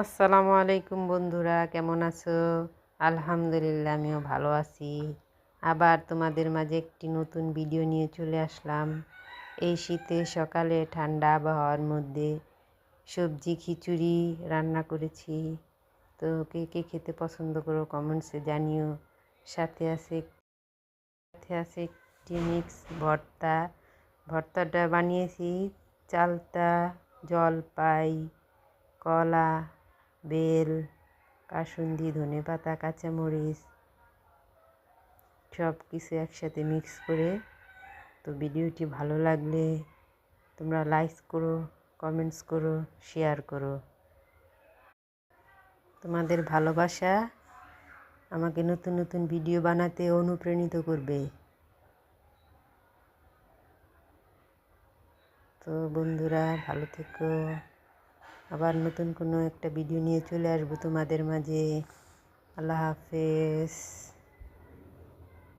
আসসালামু আলাইকুম বন্ধুরা, কেমন আছো? আলহামদুলিল্লাহ, আমিও ভালো আছি। আবার তোমাদের মাঝে একটি নতুন ভিডিও নিয়ে চলে আসলাম। এই শীতে সকালে ঠান্ডা আবহাওয়ার মধ্যে সবজি খিচুড়ি রান্না করেছি। তো কে কে খেতে পছন্দ করো কমেন্টসে জানিও। সাথে আছে একটি মিক্স ভর্তা। ভর্তাটা বানিয়েছি চালতা, জলপাই, কলা, বেল, কাসুন্দি, ধনেপাতা, কাঁচামরিচ সব কিছু একসাথে মিক্স করে। তো ভিডিওটি ভালো লাগলে তোমরা লাইক করো, কমেন্টস করো, শেয়ার করো। তোমাদের ভালোবাসা আমাকে নতুন নতুন ভিডিও বানাতে অনুপ্রাণিত করবে। তো বন্ধুরা, ভালো থেকো। আবার নতুন কোনো একটা ভিডিও নিয়ে চলে আসবো তোমাদের মাঝে। আল্লাহ হাফেজ।